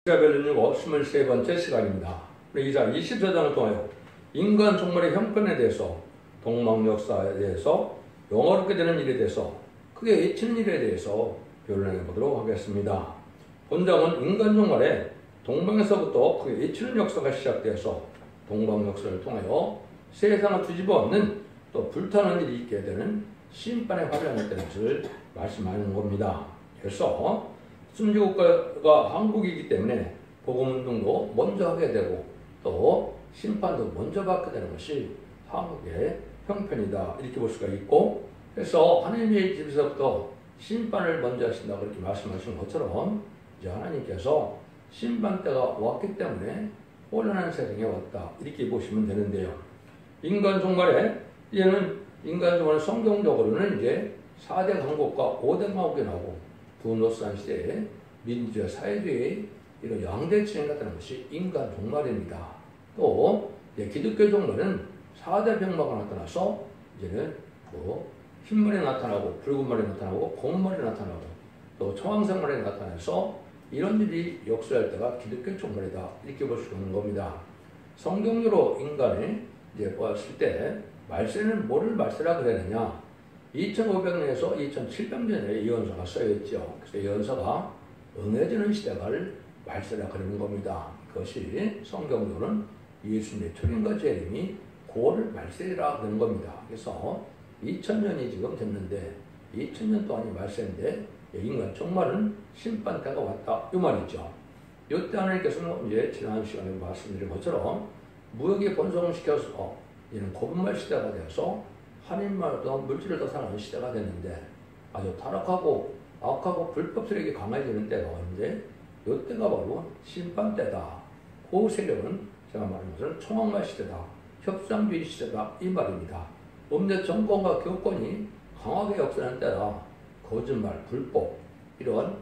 시가별로 23번째 시간입니다. 우리 이자 24장을 통하여 인간 종말의 형편에 대해서, 동방 역사에 대해서, 영화롭게 되는 일에 대해서, 크게 외치는 일에 대해서 변론해 보도록 하겠습니다. 본장은 인간 종말에 동방에서부터 크게 외치는 역사가 시작되어서 동방 역사를 통하여 세상을 뒤집어 엎는 또 불타는 일이 있게 되는 심판의 화려한 것을 말씀하는 겁니다. 그래서 순교국가가 한국이기 때문에 복음운동도 먼저 하게 되고 또 심판도 먼저 받게 되는 것이 한국의 형편이다, 이렇게 볼 수가 있고, 그래서 하나님의 집에서부터 심판을 먼저 하신다고 이렇게 말씀하신 것처럼 이제 하나님께서 심판 때가 왔기 때문에 혼란한 세상에 왔다, 이렇게 보시면 되는데요. 인간 종말에 이제는 인간 종말은 성경적으로는 이제 4대 강국과 5대 강국이 나오고 분노산 시대에 민주주의, 사회주의 이런 양대 진행이 나타나는 것이 인간 종말입니다. 또 기독교 종말은 4대 병마가 나타나서 이제는 뭐 흰머리 나타나고 붉은 머리 나타나고 검은 머리 나타나고 또 청황색 머리 나타나서 이런 일이 역사할 때가 기독교 종말이다, 이렇게 볼 수 있는 겁니다. 성경적으로 인간을 이제 보았을 때 말세는 뭐를 말세라 그랬느냐? 2500년에서 2700년에 예언서가 써있죠. 그래서 예언서가 응해지는 시대를 말세라 그러는 겁니다. 그것이 성경으로는 예수님의 초림과 재림이 9월 말세라 그러는 겁니다. 그래서 2000년이 지금 됐는데 2000년 동안이 말세인데 인간 종말은 심판 때가 왔다, 이 말이죠. 이때 하나님께서는 이제 지난 시간에 말씀드린 것처럼 무역의 번성을 시켜서 이는 고분말 시대가 되어서 하나님만으로 물질을 더 사랑하는 시대가 됐는데 아주 타락하고 악하고 불법 세력이 강해지는 때가 왔는데 이때가 바로 심판 때다. 그 세력은 제가 말한 것은 총악말 시대다, 협상주의 시대다, 이 말입니다. 법률 정권과 교권이 강하게 역사하는 때라 거짓말, 불법 이런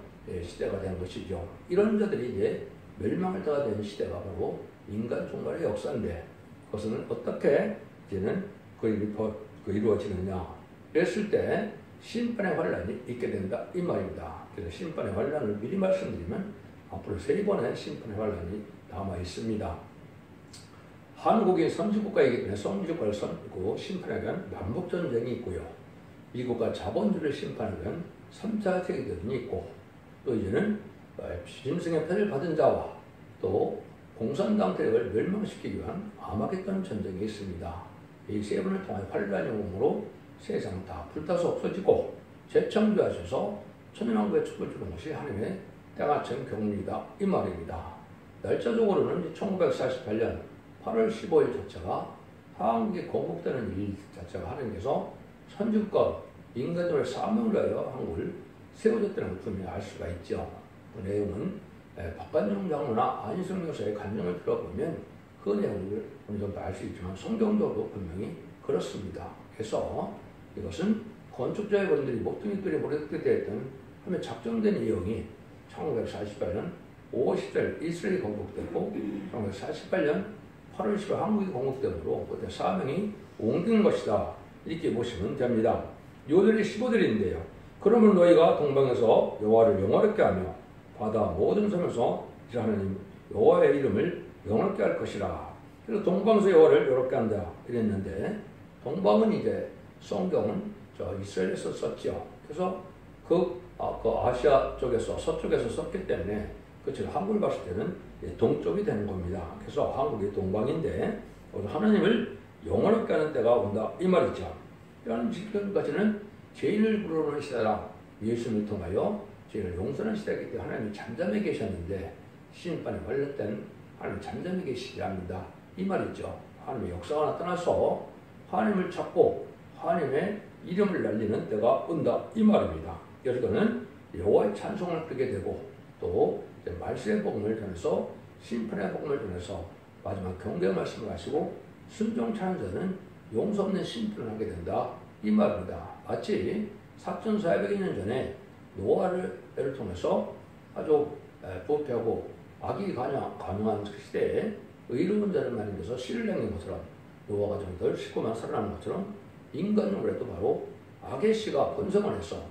시대가 된 것이죠. 이런 자들이 이제 멸망을 당하게 되는 시대가 바로 인간 종말의 역사인데 그것은 어떻게 이제는 이루어지느냐 그랬을 때 심판의 환란이 있게 된다, 이 말입니다. 그래서 심판의 환란을 미리 말씀드리면 앞으로 3번의 심판의 환란이 남아 있습니다. 한국이 선진국가이기 때문에 선진국가를 선고 심판에 대한 남북전쟁이 있고요. 미국과 자본주의를 심판에 대한 3차 세계대전이 있고 또 이제는 짐승의 패를 받은 자와 또 공산당 세력을 멸망시키기 위한 아마겟돈 전쟁이 있습니다. 이 세 번을 통한 환란의 몸으로 세상은 다 불타서 없어지고 재창조하셔서 천연왕국의 촛불 주는 것이 하나님의 때마침 경륜이다, 이 말입니다. 날짜적으로는 1948년 8월 15일 자체가 한국이 건국되는 일 자체가 하나님께서 선진국가 인간들의 사명을 위하여 한국을 세워줬다는 걸 분명히 알 수가 있죠. 그 내용은 박관종 장로나 안희성 교사의 간증을 들어보면 그 내용을 어느 정도 알 수 있지만 성경적으로 분명히 그렇습니다. 그래서 이것은 건축자의 분들이 모퉁이들이 모래들이 되었던 하면 작정된 내용이 1948년 5월 10일 이스라엘이 건국되고 1948년 8월 10일 한국이 건국되므로 그때 사명이 옮기는 것이다, 이렇게 보시면 됩니다. 요들이 15절인데요. 그러면 너희가 동방에서 여호와를 영화롭게 하며 바다 모든 섬에서 하나님 여호와의 이름을 영화롭게 할 것이라. 그래서 동방에서 여호와를 영화롭게 한다 이랬는데 동방은 이제 성경은 저 이스라엘에서 썼죠. 그래서 그 아시아 쪽에서 서쪽에서 썼기 때문에 그렇죠. 한국을 봤을 때는 동쪽이 되는 겁니다. 그래서 한국이 동방인데 하나님을 영화롭게 하는 때가 온다, 이 말이죠. 이런 지금까지는 죄인을 부르는 시대라 예수님을 통하여 죄인을 용서하는 시대이기 때문에 하나님이 잠잠해 계셨는데 심판에 관련된 하나님 잠잠해 계시랍니다, 이 말이죠. 하나님의 역사가 나타나서 하나님을 찾고 하나님의 이름을 날리는 때가 온다, 이 말입니다. 여기서는 여호와의 찬송을 부르게 되고 또 말세의 복음을 전해서 심판의 복음을 전해서 마지막 경계 말씀을 하시고 순종 찬양자는 용서 없는 심판을 하게 된다, 이 말입니다. 마치 4400년 전에 노아를 통해서 아주 부패하고 악이 가능한 시대에 의로운 자를 만들어서 씨를 내는 것처럼 노아가 좀 덜 씻고만 살아나는 것처럼 인간으로도 바로 악의 씨가 번성을 해서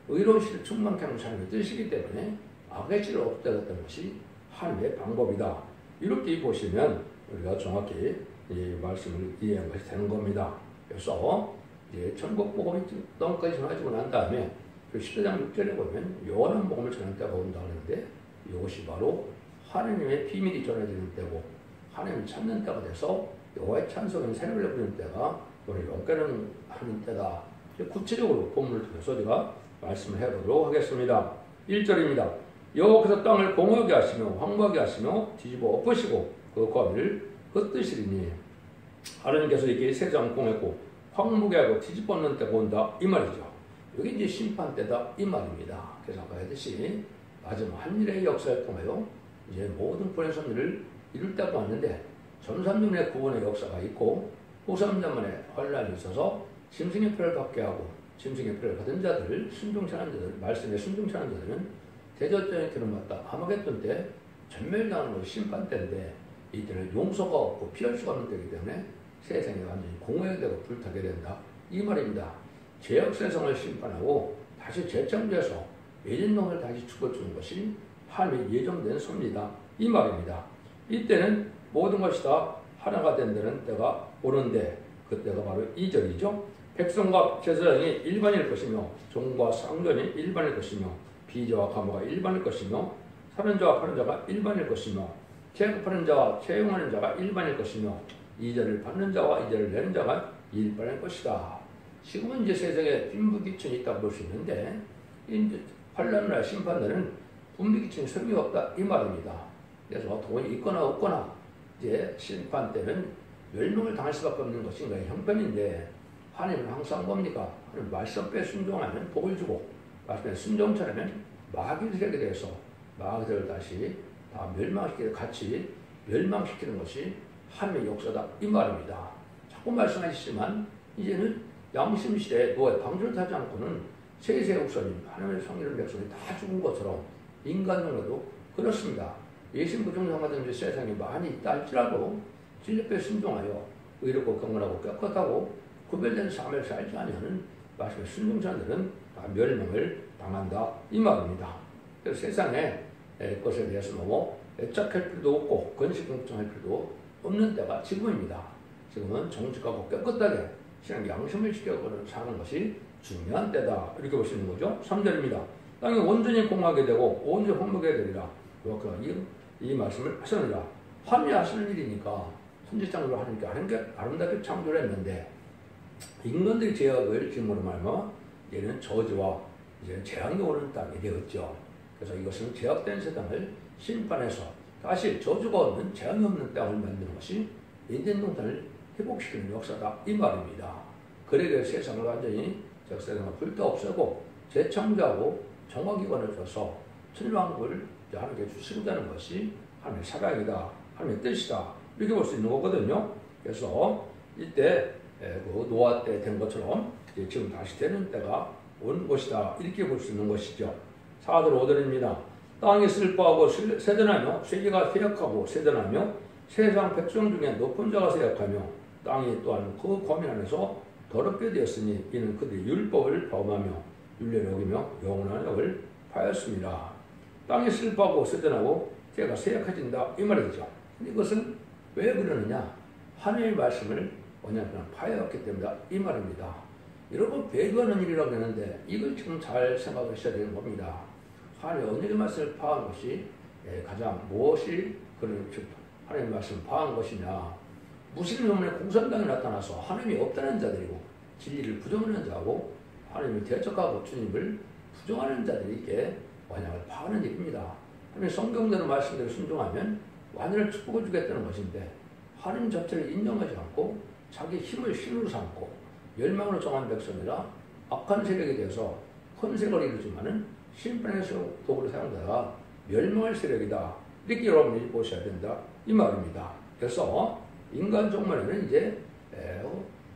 의로운 씨를 충만케 하는 삶을 뜻이기 때문에 악의 씨를 없애겠다는 것이 하나님의 방법이다. 이렇게 보시면 우리가 정확히 이 말씀을 이해한 것이 되는 겁니다. 그래서 이제 천국 복음이 너무까지 전해지고 난 다음에 그 10장 6절에 보면 영원한 복음을 전할 때가 온다 하는데 이것이 바로 하나님의 비밀이 전해지는 때고 하나님을 찾는 때가 돼서 여호와의 찬송인 새노래를 부르는 때가 오늘 영가는 하는 때다. 구체적으로 본문을 통해서 우리가 말씀을 해보도록 하겠습니다. 1절입니다. 여호와께서 땅을 공허하게 하시며 황무하게 하시며 뒤집어 엎으시고 그 거미를 흩으시리니 하나님께서 이렇게 세상 공했고 황무게 하고 뒤집어 엎는 때가 온다 이 말이죠. 여기 이제 심판 때다 이 말입니다. 그래서 아까 했듯이 마지막 한일의 역사를 통하여 이제 모든 구원의 섭리를 이룰 때가 왔는데 전삼년의 구원의 역사가 있고 후 3년만에 환란이 있어서 짐승의 표를 받게 하고 짐승의 표를 받은 자들을 순종하는 자들 말씀에 순종하는 자들은 대저전의 기름 맞다 아마겟돈 때 전멸당하는 것이 심판 때인데 이때는 용서가 없고 피할 수가 없는 때이기 때문에 세상이 완전히 공허되고 불타게 된다 이 말입니다. 죄악 세상을 심판하고 다시 재창조해서 예전놈을 다시 죽어주는 것이 하나님의 예정된 섭리다 이 말입니다. 이때는 모든 것이 다 하나가 된다는 때가 오는데 그때가 바로 2절이죠. 백성과 제사장이 일반일 것이며 종과 상전이 일반일 것이며 비자와 가모가 일반일 것이며 사는 자와 파는 자가 일반일 것이며 채급하는 자와 채용하는 자가 일반일 것이며 이자를 받는 자와 이자를 내는 자가 일반일 것이다. 지금은 이제 세상에 빈부귀천이 있다고 볼 수 있는데 이제 환란날 심판날은 분비귀천이 소용이 없다 이 말입니다. 그래서 돈이 있거나 없거나 이제 심판 때는 멸망을 당할 수밖에 없는 것이 인간의 형편인데 하나님은 항상 뭡니까? 하나님 말씀에 순종하면 복을 주고 말씀에 순종처라면 마귀들에게 대해서 마귀들을 다시 다 멸망시키는 같이 멸망시키는 것이 하나님의 역사다 이 말입니다. 자꾸 말씀하시지만 이제는 양심 시대에 노예 방주를 타지 않고는 세세 우선인 하나님의 성리는 백성이 다 죽은 것처럼 인간 중에도 그렇습니다. 예신 부정상하던 세상이 많이 있다 할지라도 진리에 순종하여 의롭고 경건하고 깨끗하고 구별된 삶을 살지 아니하는 말씀의 순종자들은 다 멸망을 당한다 이 말입니다. 그래서 세상에 것에 대해서 너무 애착할 필요도 없고 건식 걱정할 필요도 없는 때가 지금입니다. 지금은 정직하고 깨끗하게 신앙 양심을 지켜가는 사는 것이 중요한 때다 이렇게 볼 수 있는 거죠. 3절입니다. 땅이 온전히 공하게 되고 온전히 황무게 되리라. 이 말씀을 하셨느니라. 환희하시는 일이니까 천지창조를 하나님께 하는 게 아름답게 창조를 했는데 인간들이 죄악을 짓므로 말미암아 얘는 저주와 이제 재앙이 오는 땅이 되었죠. 그래서 이것은 죄악된 세상을 심판해서 다시 저주가 없는 재앙이 없는 땅을 만드는 것이 인간 동산을 회복시키는 역사다 이 말입니다. 그러게 세상을 완전히 세상을 불타 없애고 재창조하고 정화기관을 줘서 천일왕국을 하나님께 주시고자는 것이 하나님의 사랑이다 하나님의 뜻이다 이렇게 볼 수 있는 거거든요. 그래서 이때 그 노아 때 된 것처럼 지금 다시 되는 때가 온 것이다 이렇게 볼 수 있는 것이죠. 4절 5절입니다. 땅이 슬퍼하고 세전하며 세계가 쇠약하고 세전하며 세상 백성 중에 높은 자가 쇠약하며 땅이 또한 그 범위 안에서 더럽게 되었으니 이는 그들이 율법을 범하며 율례를 어기며 영원한 역을 파였습니다. 땅이 슬퍼하고 세전하고 세계가 쇠약해진다 이 말이죠. 근데 이것은 왜 그러느냐? 하나님의 말씀을 언약을 파였기 때문이다 이 말입니다. 여러분 배교하는 일이라고 하는데 이걸 지금 잘 생각하셔야 되는 겁니다. 하나님의 언약의 말씀을 파한 것이 가장 무엇이 하나님의 말씀을 파한 것이냐? 무슬림 놈의 공산당이 나타나서 하나님이 없다는 자들이고 진리를 부정하는 자하고 하나님을 대적하고 주님을 부정하는 자들이 이렇게 언약을 파하는 일입니다. 하나님의 성경대로 말씀대로 순종하면 완전한 축복을 주겠다는 것인데 하나님 자체를 인정하지 않고 자기 힘을 신으로 삼고 멸망으로 정한 백성이라 악한 세력에 대해서 헌색을 이루지만은 심판의 도구를 사용자가 멸망할 세력이다. 이렇게 여러분이 보셔야 된다. 이 말입니다. 그래서 인간 종말에는 이제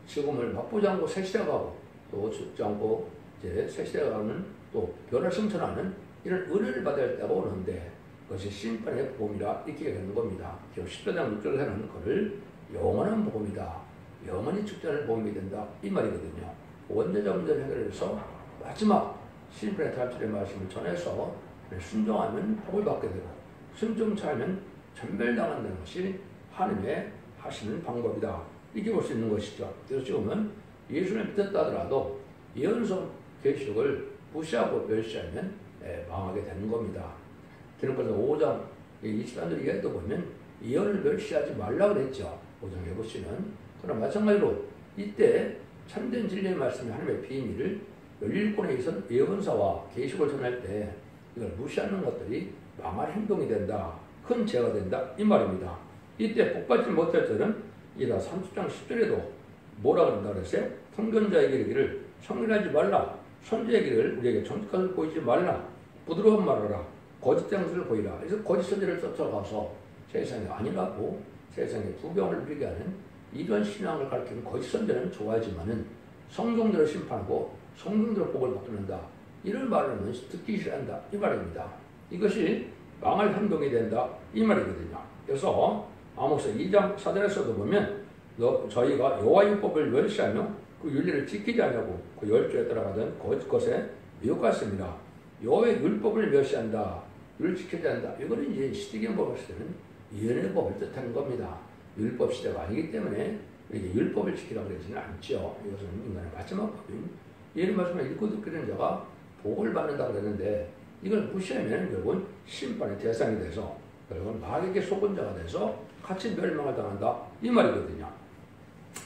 지금을 맛보지 않고 새 시대가고 또 죽지 않고 이제 새 시대가는 또 변화 승천하는 이런 은혜를 받을 때가 오는데 그것이 심판의 복음이라 이렇게 되는 겁니다. 지금 10장 6절을 하는 것을 영원한 복음이다. 영원히 축제하는 복음이 된다. 이 말이거든요. 원죄자 문제를 해결해서 마지막 심판의 탈출의 말씀을 전해서 순종하면 복을 받게 되고 순종치 않으면 전멸당한다는 것이 하나님의 하시는 방법이다. 이렇게 볼 수 있는 것이죠. 그래서 지금은 예수를 믿었다 하더라도 예언서 계시록을 무시하고 멸시하면 망하게 되는 겁니다. 그러니까 5장 23절 이야기도 보면 예언을 멸시하지 말라고 그랬죠. 5장에 보시면. 그러나 마찬가지로 이때 참된 진리의 말씀이 하나님의 비밀을 열일권에 있어서 예언서와 계시록을 전할 때 이걸 무시하는 것들이 망할 행동이 된다. 큰 죄가 된다. 이 말입니다. 이때 복받지 못할 자는 이라 30장 10절에도 뭐라 그런다 그랬어요? 선견자에게 이르기를 성실하지 말라. 선지에게를 우리에게 정직함을 보이지 말라. 부드러운 말하라. 거짓 장수를 보이라. 그래서 거짓 선지를 쫓아가서 세상이 아니라고 세상에 부병을 누리게 하는 이런 신앙을 가르치는 거짓 선지는 좋아하지만은 성경대로 심판하고 성경대로 복을 받는다. 이런 말은 듣기 싫어한다. 이 말입니다. 이것이 망할 행동이 된다. 이 말이거든요. 그래서 아모스 2장 4절에서도 보면 저희가 여호와 율법을 멸시하며 그 윤리를 지키지 않냐고 그 열조에 따라가던 거짓 것에 미혹했습니다. 여호와의 율법을 멸시한다. 율 지키지 않는다. 이거는 이제 시대경법 봤을 때는 예언의 법을 뜻하는 겁니다. 율법 시대가 아니기 때문에 이렇게 율법을 지키라고 그러지는 않죠. 이것은 인간의 마지막 법인 예언의 말씀을 읽고 듣게 된 자가 복을 받는다고 그랬는데 이걸 무시하면 결국은 심판의 대상이 돼서 결국은 마귀에게 속은 자가 돼서 같이 멸망을 당한다. 이 말이거든요.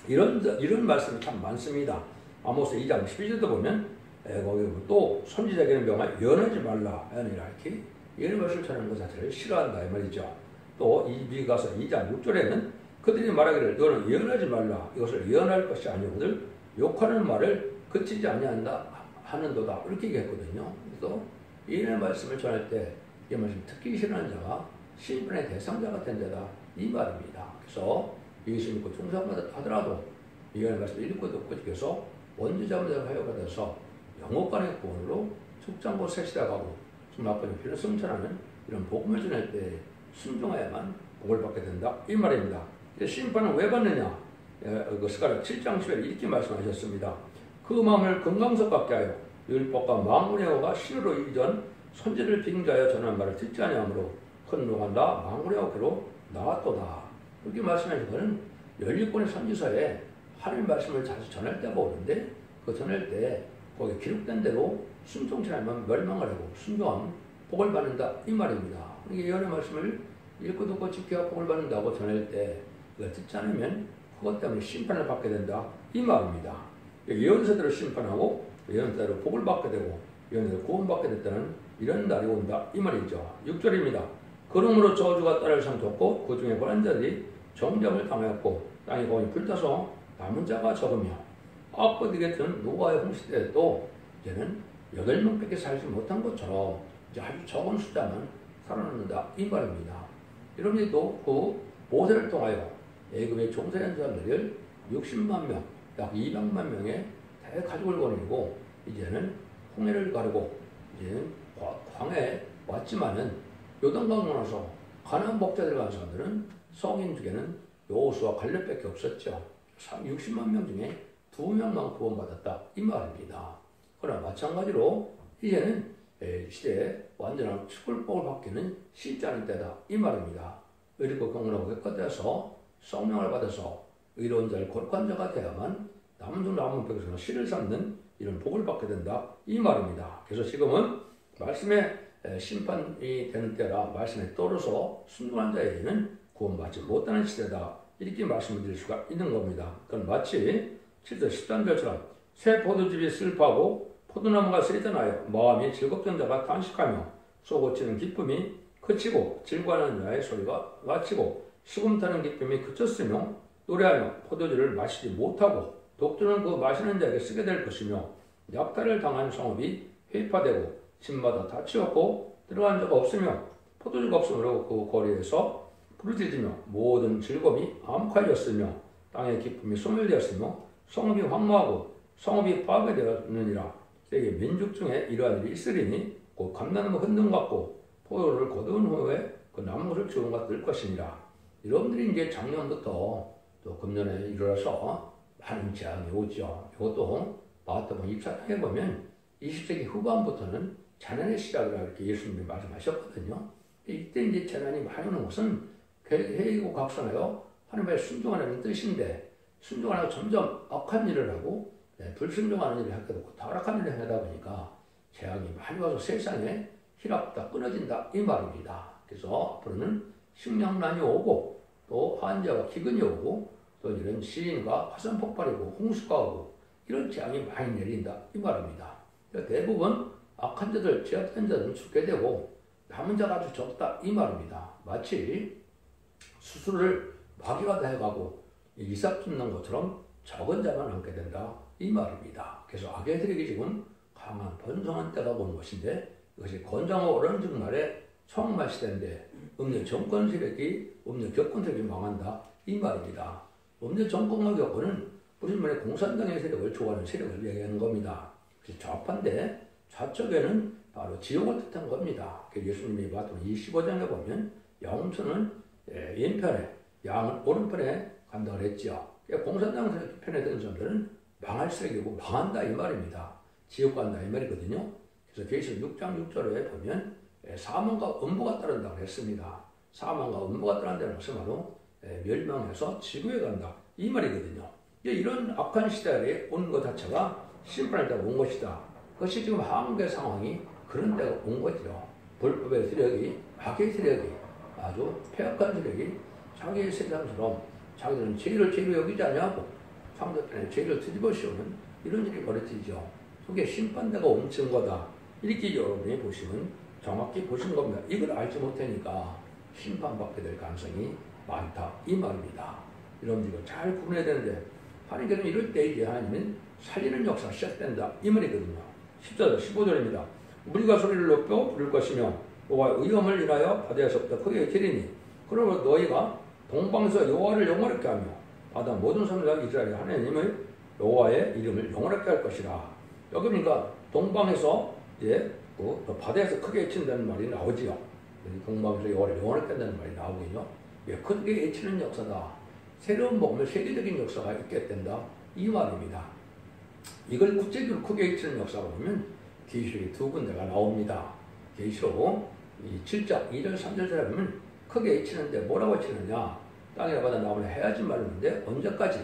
이런 말씀이 참 많습니다. 아모스 2장 12절도 보면 거기 또 선지자에게는 명하여 예언하지 말라. 이렇게 예언의 말씀을 전하는 것 자체를 싫어한다. 이 말이죠. 또 미가서 2장 6절에는 그들이 말하기를 너는 예언하지 말라. 이것을 예언할 것이 아니오거늘 욕하는 말을 그치지 아니한다 하는도다. 이렇게 얘기했거든요. 그래서 예언의 말씀을 전할 때 이 말씀 듣기 싫어하는 자가 심판의 대상자가 된 자다. 이 말입니다. 그래서 예수 믿고 충성하더라도 예언의 말씀을 읽고 듣고 지켜서 원죄자분들을 하여받아서 영업간의 구원으로 축장고 세시다가고 나쁜 필요 승천하는 이런 복음을 전할 때 순종해야만 복을 받게 된다. 이 말입니다. 심판은 왜 받느냐? 스가랴 7장 10절 이렇게 말씀하셨습니다. 그 마음을 건강석 같게 하여 율법과 만군의 여호가 신으로 이전 선지를 빙자하여 전한 말을 듣지 아니하므로 큰 노간다 만군의 여호께로 나왔도다. 그렇게 말씀하신 것은 열일권의 선지서에 하나님 말씀을 자주 전할 때가 오는데 그 전할 때 거기 기록된 대로 순종치 않으면 멸망을 하고 순종하면 복을 받는다. 이 말입니다. 이게 예언의 말씀을 읽고 듣고 지켜야 복을 받는다고 전할 때 그걸 듣지 않으면 그것 때문에 심판을 받게 된다. 이 말입니다. 예언서대로 심판하고 예언서대로 복을 받게 되고 예언서대로 구원받게 됐다는 이런 날이 온다. 이 말이죠. 6절입니다. 그러므로 저주가 딸을 삼켰고 그 중에 고난 자들이 정점을 당하였고 땅이 거의 불타서 남은 자가 적으며 악보디 같은 노아의 홍수때에도 이제는 8명밖에 살지 못한 것처럼 이제 아주 적은 숫자만 살아남는다. 이 말입니다. 여러분들도 그 모세를 통하여 애굽의 종살이한 사람들을 60만 명, 약 200만 명의 대가족을 거느리고 이제는 홍해를 가르고 이제는 광해에 왔지만은 요단강을 나서 가나안 목자들 간 사람들은 성인 중에는 여호수아 갈렙밖에 없었죠. 60만 명 중에 2명만 구원받았다. 이 말입니다. 그러나 마찬가지로 이제는 시대에 완전한 축복을 받기는 쉽지 않을 때다. 이 말입니다. 의롭고 경건하고 객관돼서 성령을 받아서 의로운 자를 거룩한 자가 되어야만 남은 백성은 씨를 삼는 이런 복을 받게 된다. 이 말입니다. 그래서 지금은 말씀에 심판이 되는 때라 말씀에 떨어서 순종한 자에게는 구원받지 못하는 시대다. 이렇게 말씀을 드릴 수가 있는 겁니다. 그건 마치 7절 13절처럼 새 포도즙이 슬퍼하고 포도나무가 세전하여 마음이 즐겁던 자가 단식하며 쏘고치는 기쁨이 그치고 질관하는 자의 소리가 마치고 시금 타는 기쁨이 그쳤으며 노래하며 포도주를 마시지 못하고 독주는 그 마시는 자에게 쓰게 될 것이며 약탈을 당한 성읍이 회파되고 집마다 닫히었고 들어간 자가 없으며 포도주가 없으므로 그 거리에서 부르짖으며 모든 즐거움이 암흑해졌으며 땅의 기쁨이 소멸되었으며 성읍이 황무하고 성읍이 파괴되었느니라. 세계 민족 중에 이러한 일이 있으리니 곧 감나무 흔든 같고 포도를 거두은 후에 그 나무를 주운 것들 것이니라. 여러분들이 이제 작년부터 또 금년에 일어나서 많은 재앙이 오죠. 이것도 마태복음 24장에 보면 20세기 후반부터는 자연의 시작이라고 이렇게 예수님이 말씀하셨거든요. 이때 이제 재난이 많이 오는 것은 회의고 각성하여 하나님의 순종하는 뜻인데 순종하고 점점 악한 일을 하고 불순종하는 일을 하게 되고 타락한 일을 하다 보니까 재앙이 많이 와서 세상에 희락다 끊어진다 이 말입니다. 그래서 앞으로는 식량난이 오고 또 환자와 기근이 오고 또 이런 시인과 화산 폭발이 오고 홍수가 오고 이런 재앙이 많이 내린다 이 말입니다. 대부분 악한 자들, 죄악된 자들은 죽게 되고 남은 자가 아주 적다 이 말입니다. 마치 수술을 마귀가 다 해가고 이삭 줍는 것처럼 적은 자만 남게 된다 이 말입니다. 그래서 악의 세력이 지금 강한 번성한 때가 오는 것인데 이것이 건장하고 오른쪽 말에 청말 시대인데 음녀 정권 세력이 음녀 격권 세력이 망한다 이 말입니다. 음녀 정권과 격권은 무슨 말에 공산당의 세력을 좋아하는 세력을 얘기하는 겁니다. 그래서 좌파인데 좌측에는 바로 지옥을 뜻한 겁니다. 예수님이 봤던 25장에 보면 영수는 왼편에 양은 오른편에 간다고 했죠. 공산당 세력 편에 드는 사람들은 망할 세력이고 망한다 이 말입니다. 지옥 간다 이 말이거든요. 그래서 계시록 6장 6절에 보면 사망과 음부가 따른다고 했습니다. 사망과 음부가 따른다는 것은 바로 멸망해서 지구에 간다 이 말이거든요. 이런 악한 시대에 온 것 자체가 심판할 때가 온 것이다. 그것이 지금 한국의 상황이 그런 때가 온 거죠. 불법의 세력이 악의 세력이 아주 폐악한 세력이 자기의 세상처럼 자기들은 죄를 죄로 여기지 않냐고 상대편에 죄를 뒤집어 씌우는 이런 일이 벌어지죠. 그게 심판대가 온 증거다. 이렇게 여러분이 보시면 정확히 보신 겁니다. 이걸 알지 못하니까 심판받게 될 가능성이 많다 이 말입니다. 여러분들 이거 잘 구분해야 되는데 하나님께서는 이럴 때 이제 하나님은 살리는 역사가 시작된다 이 말이거든요. 14절 15절입니다. 우리가 소리를 높여 부를 것이며 여호와의 의엄을 인하여 바다에서부터 크게 지리니 그러므로 너희가 동방에서 여호와를 영원하게 하며 바다 모든 섬에서 이스라엘 하나님의 여호와의 이름을 영원하게 할 것이라. 여기 보니까 동방에서 이제 바다에서 크게 외친다는 말이 나오지요. 동방에서 여호와를 영원하게 한다는 말이 나오거든요. 크게 외치는 역사다. 새로운 복음의 세계적인 역사가 있게 된다 이 말입니다. 이걸 구체적으로 크게 외치는 역사가 보면 계시록이 두 군데가 나옵니다. 계시록 7장 2절 3절에 보면 크게 외치는데 뭐라고 외치느냐 땅이나 바다 나무나 해야지 말는데 언제까지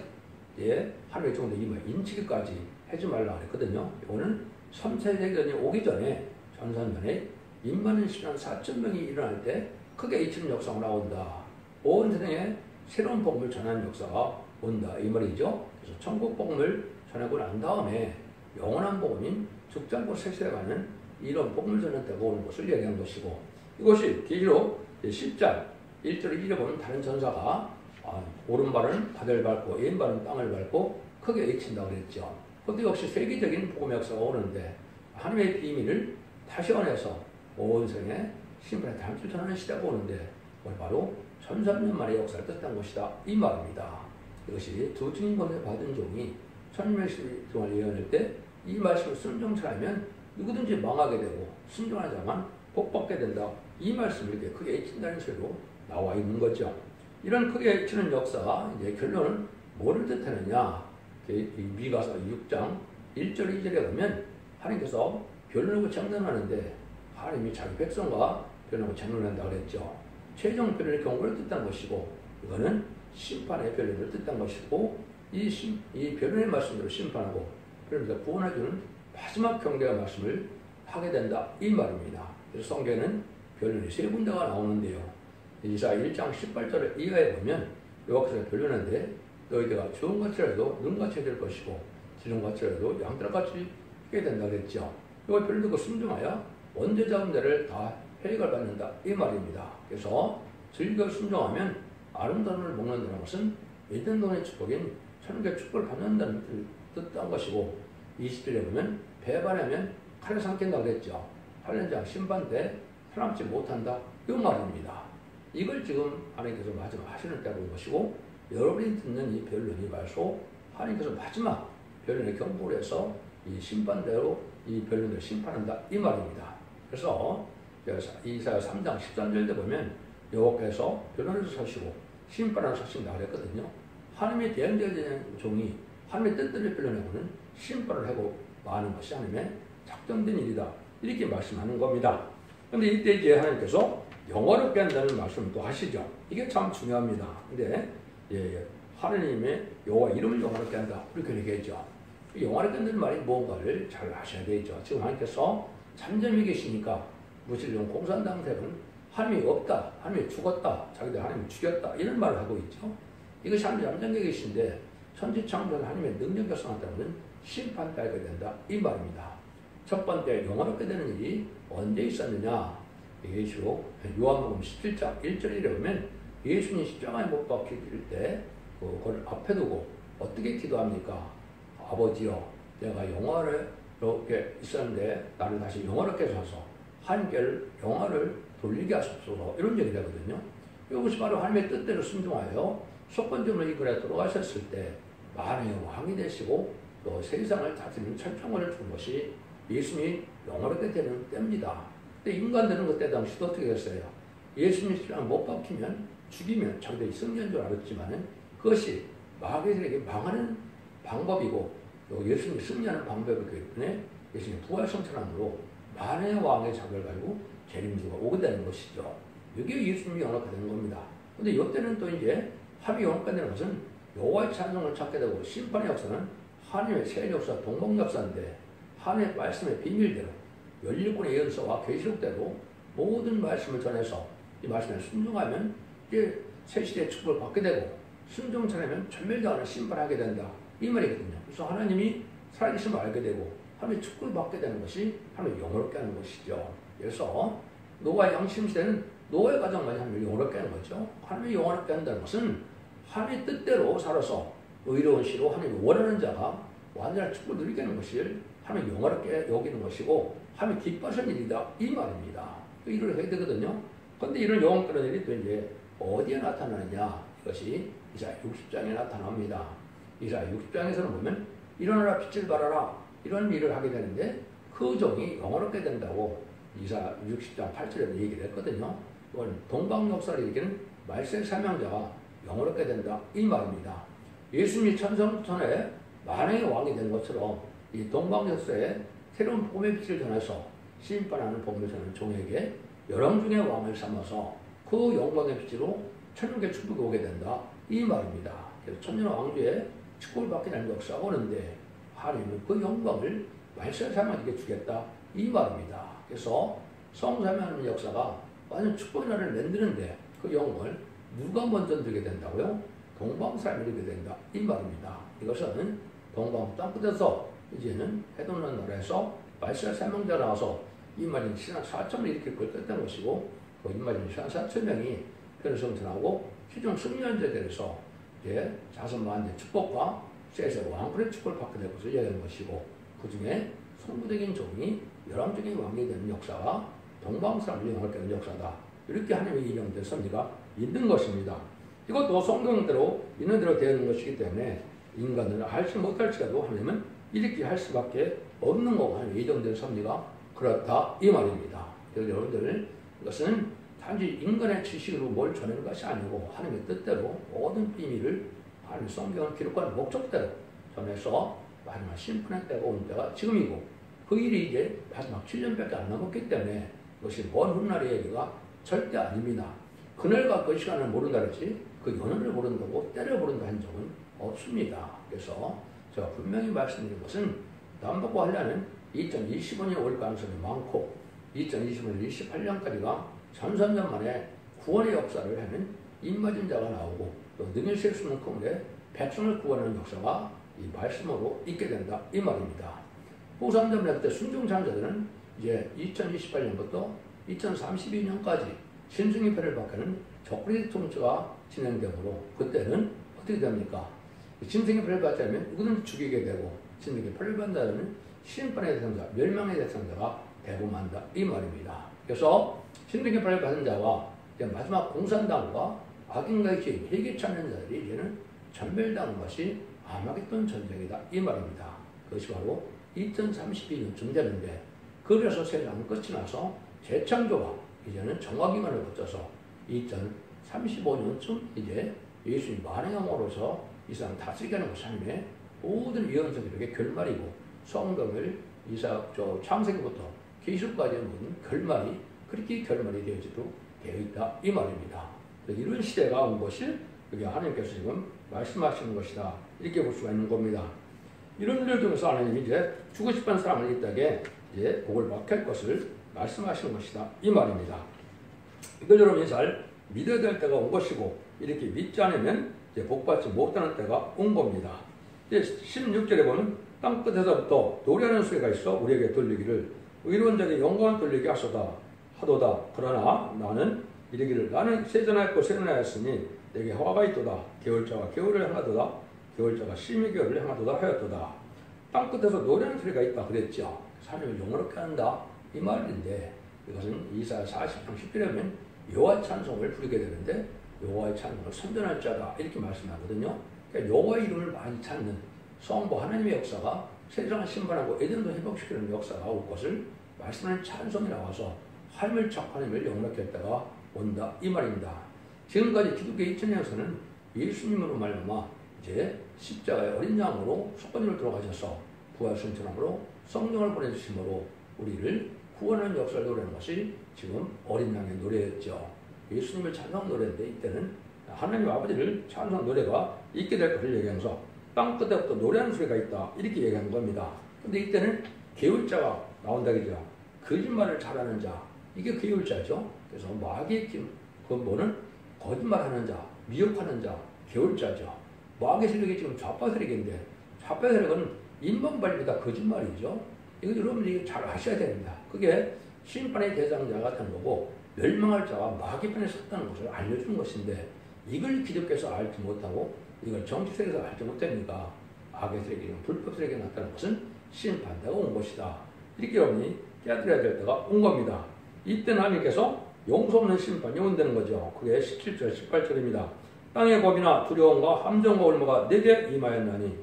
하늘의 정도 인치기까지 하지 말라 그랬거든요. 이거는 3차 대전이 오기 전에 전산전에 2만 10만 4천 명이 일어날 때 크게 외치는 역사가 나온다. 온 세상에 새로운 복음을 전하는 역사가 온다 이 말이죠. 그래서 천국 복음을 전하고 난 다음에 영원한 복음인 죽지 세세에 가는 이런 복음을 전할 때가 오는 것을 얘기한 것이고 이것이 계시록 10장 1절 2절에 보면 다른 전사가 오른발은 바다를 밟고 왼발은 땅을 밟고 크게 외친다고 그랬죠. 그것도 역시 세계적인 복음의 역사가 오는데 하나님의 비밀을 다시 원해서 온 세상에 심판에 다시 전하는 시대가 오는데 오늘 바로 1300년 만의 역사를 뜻한 것이다 이 말입니다. 이것이 두 증인권을 받은 종이 1600년 동안 예언할 때 이 말씀을 순종하면 누구든지 망하게 되고 순종하는 자만 복받게 된다 이 말씀을 이렇게 크게 외친다는 식으로 나와 있는 거죠. 이런 크게 외치는 역사가 이제 결론은 뭐를 뜻하느냐 미가서 6장 1절 2절에 보면 하나님께서 변론하고 장난하는데 하나님이 자기 백성과 변론하고 장난한다고 그랬죠. 최종 변론의 경고를 뜻한 것이고 이거는 심판의 변론을 뜻한 것이고 이 변론의 말씀대로 심판하고 그러면서 구원해주는 마지막 경계의 말씀을 하게 된다 이 말입니다. 그래서 성경에는 변론이 세 군데가 나오는데요. 이사야 1장 18절을 이하에 보면 여호와께서 변론하는데 너희가 좋은 것이라도 눈같이 될 것이고 지른 것이라도 양털같이 하게 된다 그랬죠. 이걸 변론되고 순종하여 원죄 잡은 자를 다 혜택을 받는다 이 말입니다. 그래서 즐겨 순종하면 아름다운 것을 먹는다는 것은 믿는 돈의 축복인 천국의 축복을 받는다는 뜻한 것이고 20절에 보면 배반하면 칼을 삼킨다고 그랬죠. 8년장 심판 때 살아남지 못한다 이 말입니다. 이걸 지금 하나님께서 마지막 하시는 때가 온 것이고 여러분이 듣는 이 변론이 말소 하나님께서 마지막 변론의 경고를 해서 이 심판대로 이 변론을 심판한다 이 말입니다. 그래서 이사야 3장 13절에 보면 여호와께서 변론을 서시고 심판을 서신다 그랬거든요. 하나님의 대행되는 종이 하나님의 뜻대로 변론하고는 심판을 하고 마는 것이 하나님의 작정된 일이다 이렇게 말씀하는 겁니다. 그런데 이때 이제 하나님께서 영원롭게 한다는 말씀도 하시죠. 이게 참 중요합니다. 근데 하느님의 여호와 이름을 영원롭게 한다 이렇게 얘기했죠. 영원롭게 한다는 말이 뭔가를 잘 아셔야 되죠. 지금 하나님께서 잠잠히 계시니까 무신론 공산당들은 하나님이 없다, 하나님이 죽었다, 자기들 하나님이 죽였다 이런 말을 하고 있죠. 이것이 하나님 잠잠히 계신데 천지창조는 하나님의 능력에서 나타나는 심판까지 된다 이 말입니다. 첫 번째 영원롭게 되는 일이 언제 있었느냐? 예수 요한복음 17장 1절에 보면 예수님 십자가에 못 박힐 때 그걸 앞에 두고 어떻게 기도합니까? 아버지여, 내가 영화롭게 있었는데 나를 다시 영화롭게 하소서, 하나님께 영화를 돌리게 하소서 이런 얘기를 하거든요. 이것이 바로 하나님의 뜻대로 순종하여 속건점을 이끌어 돌아가셨을 때 만의 왕이 되시고 또 세상을 다스리는 철평원을 준 것이 예수님이 영화롭게 되는 때입니다. 근데 인간들은 그때 당시도 어떻게 했어요? 예수님이 십자가에 못 박히면 죽이면 자기들이 승리한 줄 알았지만은 그것이 마귀들에게 망하는 방법이고 또 예수님이 승리하는 방법이기 때문에 예수님이 부활성천함으로 만의 왕의 자격을 가지고 재림주가 오게 되는 것이죠. 이게 예수님이 영원하게 되는 겁니다. 근데 이때는 또 이제 하나님이 영원하게 되는 것은 여호와의 찬송을 찾게 되고 심판의 역사는 하나님의 세일 역사, 동방 역사인데 하나님의 말씀의 비밀대로 열일꾼의 예언서와 계시록대로 모든 말씀을 전해서 이 말씀에 순종하면 이제 새 시대의 축복을 받게 되고 순종치 않으면 전멸당하는 심판하게 된다 이 말이거든요. 그래서 하나님이 살아계심을 알게 되고 하나님의 축복을 받게 되는 것이 하나님을 영원롭게 하는 것이죠. 그래서 노아의 양심시대는 노아의 가정만이 하나님을 영원롭게 하는 거죠. 하나님이 영원롭게 한다는 것은 하나님의 뜻대로 살아서 의로운 시로 하나님이 원하는 자가 완전한 축복을 누리게 하는 것을 하나님이 영원롭게 여기는 것이고 하나님이 기뻐하시는 일이다 이 말입니다. 일을 해야 되거든요. 그런데 이런 영원한 일이 또 이제 어디에 나타나느냐? 이것이 이사야 60장에 나타납니다. 이사야 60장에서는 보면 일어나라 빛을 발하라 이런 일을 하게 되는데 그 종이 영원롭게 된다고 이사야 60장 8절에 얘기를 했거든요. 그건 동방 역사를 얘기하는 말세 사명자가 영원롭게 된다 이 말입니다. 예수님이 천성전에 만왕의 왕이 된 것처럼 이 동방 역사에 새로운 복음의 빛을 전해서 심판하는 복음을 전하는 종에게 열왕 중의 왕을 삼아서 그 영광의 빛으로 천국의 축복이 오게 된다 이 말입니다. 그래서 천년 왕조의 축복을 받게 되는 역사가 오는데 하나님은 그 영광을 말세 사명에게 주겠다 이 말입니다. 그래서 성사명하는 역사가 완전 축복의 나라를 만드는데 그 영광을 누가 먼저 누리게 된다고요? 동방 사람이 누리게 된다 이 말입니다. 이것은 동방 땅끝에서 이제는 해동하는 나라에서 말세 사명자 나와서 이마진 신앙 4천을 일으킬 걸 떴던 것이고 그 이마진 신앙 4천명이 변성전하고 최종 승리한 자에 대해서 자선만의 축복과 세세 왕권의 축복을 받게 될 것을 얘기하는 것이고 그 중에 성부적인 종이 열왕적인 왕이 되는 역사가 동방사람을 영원하게 되는 역사다. 이렇게 하나님의 인용된 섭리가 있는 것입니다. 이것도 성경대로 있는 대로 되는 것이기 때문에 인간들은 할지 못할지라도 하나님은 이렇게 할 수밖에 없는 거고 하나님의 인용된 섭리가 그렇다 이 말입니다. 그래서 여러분들 이것은 단지 인간의 지식으로 뭘 전하는 것이 아니고 하나님의 뜻대로 모든 비밀을 하나님의 성경을 기록하는 목적대로 전해서 마지막 심판의 때가 온 때가 지금이고 그 일이 이제 마지막 7년밖에 안 남았기 때문에 이것이 먼 훗날의 얘기가 절대 아닙니다. 그날과 그 시간을 모른다 그랬지 그 연을 모른다고 때를 모른다 한 적은 없습니다. 그래서 제가 분명히 말씀드린 것은 남북과 하려는 2025년 올 가능성이 많고 2025년 28년까지가 3,000년 만에 구원의 역사를 하는 임마진 자가 나오고 또 능히 셀 수 없는 그물에 백성을 구원하는 역사가 이 말씀으로 있게 된다 이 말입니다. 후삼점에 그때 순종자들은 이제 2028년부터 2032년까지 신승이패를 받는 적그리스 통치가 진행되므로 그때는 어떻게 됩니까? 신승이패를 받지 않으면 누구든지 죽이게 되고 신승이패를 받는다면 심판의 대상자, 멸망의 대상자가 되고 만다 이 말입니다. 그래서 신승이패를 받은 자와 마지막 공산당과 악인과의 기회, 회개 찾는 자들이 이제는 전멸당한 것이 아마겟돈 전쟁이다 이 말입니다. 그것이 바로 2032년쯤 되는데 그래서 세상은 끝이 나서 재창조가 이제는 정화기간을 거쳐서 2035년쯤 이제 예수님 만의 영으로서 이 세상 다스리게 하는 것이 하나님의 모든 예언서들에게 결말이고 성경을 창세기부터 계시록까지의 모든 결말이 그렇게 결말이 되어지도록 되어 있다 이 말입니다. 이런 시대가 온 것이 여기 하나님께서 지금 말씀하시는 것이다 이렇게 볼 수가 있는 겁니다. 이런 일을 통해서 하나님이 이제 주고 싶은 사람을 이 땅에 이제 복을 받게 할 것을 말씀하시는 것이다 이 말입니다. 이걸 여러분이 잘 믿어야 될 때가 온 것이고 이렇게 믿지 않으면 이제 복받지 못하는 때가 온 겁니다. 이제 16절에 보면 땅끝에서부터 노래하는 소리가 있어 우리에게 들리기를 의로운 자에게 영광을 돌리게 하도다. 그러나 나는 이르기를 나는 세전하였고 세전하였으니 내게 화가 있도다. 계울자가 계울을 향하도다. 계울자가 심히 계울을 향하도다 하였도다. 땅끝에서 노래하는 소리가 있다 그랬죠. 사람을 영원롭게 한다 이 말인데 이것은 이사야 40장 10절에 보면 여호와의 찬송을 부르게 되는데 여호와의 찬송을 선전할 자다 이렇게 말씀하거든요. 그러니까 여호와의 이름을 많이 찾는 성부 하나님의 역사가 세상을 심판하고 에덴도 회복시키는 역사가 올 것을 말씀하는 찬송이 나와서 하나님을 하나님을 영원하게 했다가 온다 이 말입니다. 지금까지 기독교 2000년에서는 예수님으로 말미암아 이제 십자가의 어린 양으로 속건으로 들어가셔서 부활승천함으로 성령을 보내주심으로 우리를 구원하는 역사를 노래하는 것이 지금 어린 양의 노래였죠. 예수님을 찬송 노래인데 이때는 하나님 아버지를 찬송 노래가 있게 될 것을 얘기하면서 땅끝에부터 노래하는 소리가 있다 이렇게 얘기하는 겁니다. 근데 이때는 계율자가 나온다 그죠. 거짓말을 잘하는 자 이게 계율자죠. 그래서 마귀의 근본은 거짓말하는 자, 미혹하는 자, 계율자죠. 마귀의 세력이 지금 좌파 세력인데 좌파 세력은 인본발비다 거짓말이죠. 이거 여러분들이 잘 아셔야 됩니다. 그게 심판의 대상자가 되는 거고 멸망할 자가 마귀 편에 섰다는 것을 알려주는 것인데 이걸 기독교에서 알지 못하고 이걸 정치 세력에서 알지 못합니까? 악의 세력이 불법 세력이 나타나는 것은 심판대가 온 것이다. 이렇게 여러분이 깨달아야 될 때가 온 겁니다. 이때는 하나님께서 용서 없는 심판이 온다는 거죠. 그게 17절 18절입니다. 땅의 겁이나 두려움과 함정과 올무가 내게 임하였나니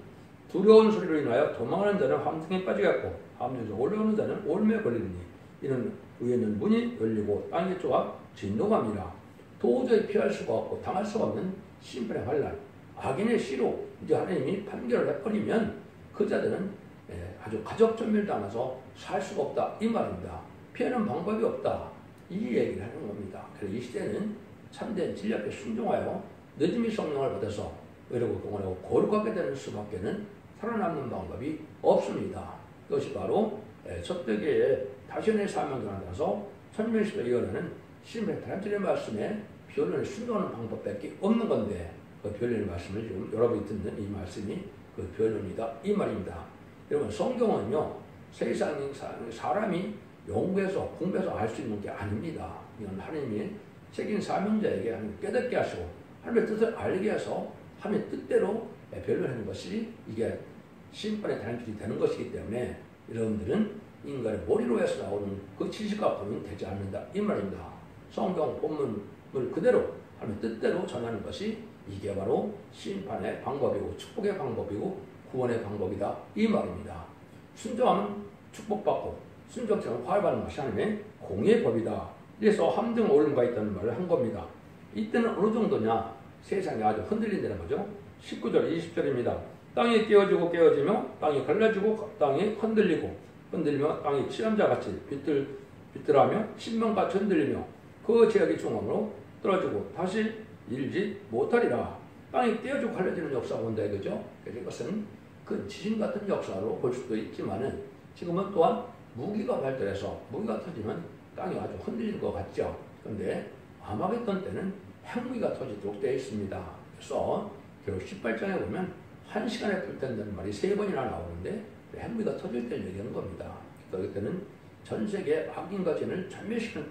두려운 소리로 인하여 도망하는 자는 함정에 빠지겠고 함정에서 올라오는 자는 올무에 걸리니 이는 위에는 문이 열리고 땅의 쪼가 진동함이라. 도저히 피할 수가 없고 당할 수가 없는 심판의 환난 악인의 시로 이제 하나님이 판결을 해버리면 그 자들은 아주 가족전멸당해서 살 수가 없다 이 말입니다. 피하는 방법이 없다 이 얘기를 하는 겁니다. 그래서 이 시대는 참된 진리 앞에 순종하여 늦음이 성령을 받아서 의롭고 공헌하고 거룩하게 되는 수밖에는 살아남는 방법이 없습니다. 이것이 바로 섭대계의 다시의 사명을 따라서 천명식을 이어내는 신의 단절의 말씀에 변론을 순종하는 방법밖에 없는 건데 그 변론의 말씀을 지금 여러분이 듣는 이 말씀이 그 변론이다 이 말입니다. 여러분 성경은요 세상의 사람이 연구해서 공부해서 알 수 있는 게 아닙니다. 이건 하나님이 책임 사명자에게 하나님 깨닫게 하시고 하나님의 뜻을 알게 해서 하나님의 뜻대로 변론하는 것이 이게 심판의 단줄이 되는 것이기 때문에 여러분들은 인간의 머리로 해서 나오는 그 지식과 보면 되지 않는다 이 말입니다. 성경 본문을 그대로 하나님의 뜻대로 전하는 것이 이게 바로 심판의 방법이고 축복의 방법이고 구원의 방법이다 이 말입니다. 순종하면 축복받고 순종처럼 화해받는 것이 하나님의 공의 법이다. 그래서 함정 오름가 있다는 말을 한 겁니다. 이때는 어느 정도냐 세상이 아주 흔들린다는 거죠. 19절 20절입니다. 땅이 깨어지며 땅이 갈라지고 땅이 흔들리며 땅이 치람자같이 비틀하며 신명같이 흔들리며 그 제약의 중앙으로 떨어지고 다시 일지 못하리라. 땅이 깨어지고 갈라지는 역사가 온다 이거죠. 그래서 이것은 그 지진 같은 역사로 볼 수도 있지만은 지금은 또한 무기가 발달해서 무기가 터지면 땅이 아주 흔들리는 것 같죠. 그런데 아마겟돈 때는 핵무기가 터지도록 되어 있습니다. 그래서 결국 18장에 보면 1시간에 불탄다는 말이 3번이나 나오는데 핵무기가 터질 때를 얘기하는 겁니다. 그때는 전 세계 악인과 진을 전멸시키는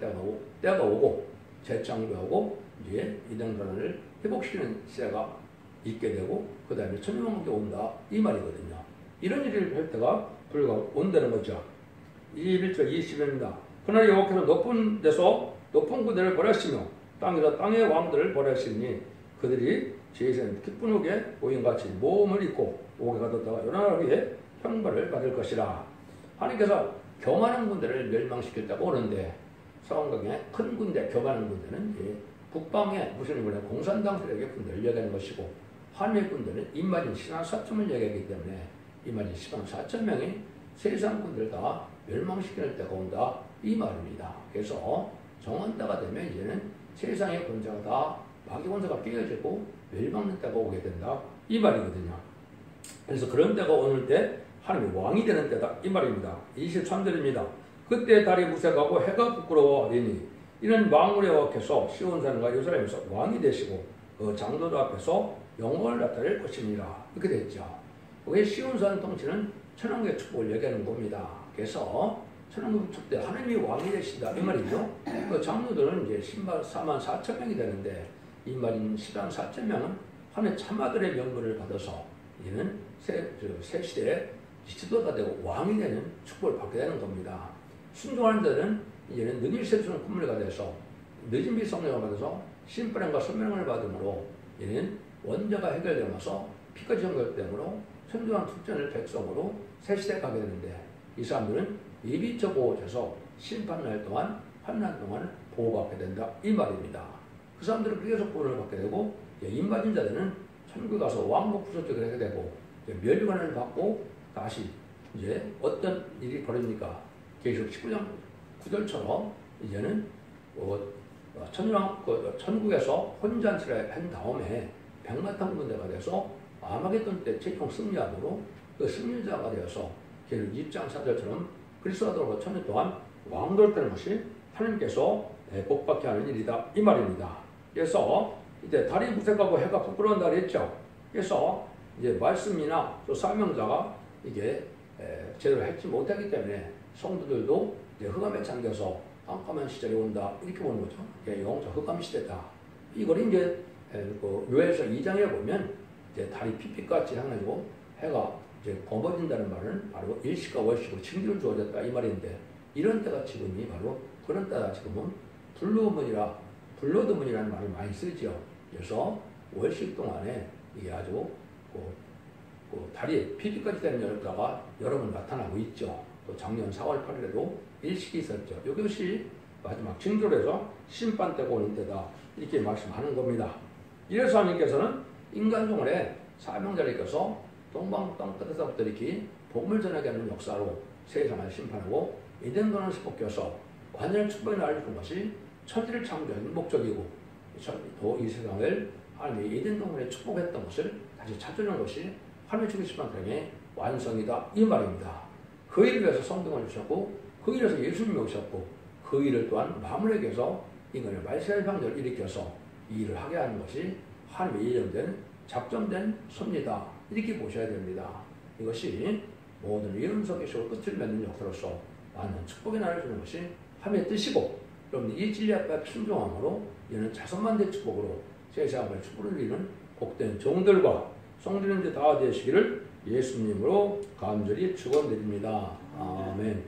때가 오고 재창조하고 이제 이단관을 회복시키는 시대가 있게 되고 그 다음에 천년왕국이 온다 이 말이거든요. 이런 일을 할 때가 온다는 거죠. 21절 20절입니다. 그날 여호와께서 높은 데서 높은 군대를 벌하시며 땅에서 땅의 왕들을 벌하시니 그들이 제사는 기쁜 옥에 오인같이 모험을 입고 옥에 가뒀다가 요나를 위해 형벌을 받을 것이라. 하나님께서 교만한 군대를 멸망시킬 때가 오는데 성경에 큰 군대, 교만한 군대는 북방의 무슬림군의 공산당 세력의 군대를 얘기하는 것이고 하나님의 군대는 임마진 신한 4천을 얘기하기 때문에 임마진 신한 4천 명이 세상 군대를 다 멸망시킬 때가 온다 이 말입니다. 그래서 정한 때가 되면 이제는 세상의 권세가 다 마귀 권세가 깨어지고 멸망된 때가 오게 된다 이 말이거든요. 그래서 그런 때가 오는 때 하나님이 왕이 되는 때다 이 말입니다. 23절입니다. 그때 달이 무색하고 해가 부끄러워하리니 이는 만물의 왕께서 시온산과 예루살렘에서 왕이 되시고 그 장로들 앞에서 영광을 나타낼 것입니다. 이렇게 됐죠. 왜 시온산 통치는 천왕국의 축복을 얘기하는 겁니다. 그래서 천왕국 축복 때 하나님이 왕이 되신다 이 말이죠. 그 장로들은 이제 14만 4천 명이 되는데 이 말인 14만 4천 명은 하나님의 참아들의 명분을 받아서 이제는 새 시대에 지도가 되고 왕이 되는 축복을 받게 되는 겁니다. 순종하는 자들은 이제는 능히 세수는 kun물가 돼서 늦은 비 성령을 받아서 심판과 선명을 받음으로 이제는 원죄가 해결되면서 피까지 연결되므로 순종한 특전을 백성으로 새 시대에 가게 되는데 이 사람들은 예비처 보호돼서 심판날 동안 환난 동안 보호받게 된다 이 말입니다. 그 사람들은 계속 보호를 받게 되고 임받은 자들은 천국에 가서 왕국 부서지게 하게 되고 멸관을 받고 다시 이제 어떤 일이 벌어집니까? 계시록 19장 9절처럼 이제는 천국에서 혼잔치를 한 다음에 백마탄 군대가 돼서 아마겟돈 때 최종 승리함으로 그 승리자가 되어서 계시록 2장 4절처럼 그리스도가 돌아가 천년 동안 왕도를 되는 것이 하나님께서 복받게 하는 일이다 이 말입니다. 그래서 이제 달이 무색하고 해가 부끄러운 날이 있죠. 그래서 이제 말씀이나 또 사명자가 이게 제대로 했지 못하기 때문에 성도들도 이제 흑암에 잠겨서 깜깜한 시절이 온다 이렇게 보는 거죠. 영적 흑암 시대다. 이걸 이제 그 요엘서 2장에 보면 이제 달이 핏빛같이 향해지고 해가 이제 검어진다는 말은 바로 일식과 월식으로 징조를 주어졌다 이 말인데 이런 때가 지금이 바로 그런 때가 지금은 블러드문이라는 말을 많이 쓰죠. 그래서 월식 동안에 이게 아주 달이 핏빛같이 되는 열다가 여러 번 나타나고 있죠. 또 작년 4월 8일에도 일식이 있었죠. 이것이 마지막 징조로 해서 심판 때가 오는 때다 이렇게 말씀하는 겁니다. 이래서 하나님께서는 인간종을에 사명자를 껴서 동방 땅끝에서부터 이렇게 복음을 전하게 하는 역사로 세상을 심판하고 에덴동산을 뽑혀서 완전한 축복의 날을 준 것이 천지를 창조하는 목적이고 또 이 세상을 하나님이 에덴동산에 축복했던 것을 다시 찾아주는 것이 하나님의 주기 심판의 완성이다 이 말입니다. 그 일을 위해서 성경을 주셨고 그 일을 위해서 예수님이 오셨고 그 일을 또한 마무리하기 위해서 인간의 말세의 방정을 일으켜서 이 일을 하게 하는 것이 하나님의 예정된 작정된 섭리다 이렇게 보셔야 됩니다. 이것이 모든 예언서의 시로 끝을 맺는 역사로서 많은 축복의 날을 주는 것이 하나님의 뜻이고 여러분들 이 진리 앞에 순종함으로 이는 자손만대 축복으로 세상을 축복을 누리는 복된 종들과 성도님들 다 되시기를 예수님으로 간절히 축원드립니다. 아멘.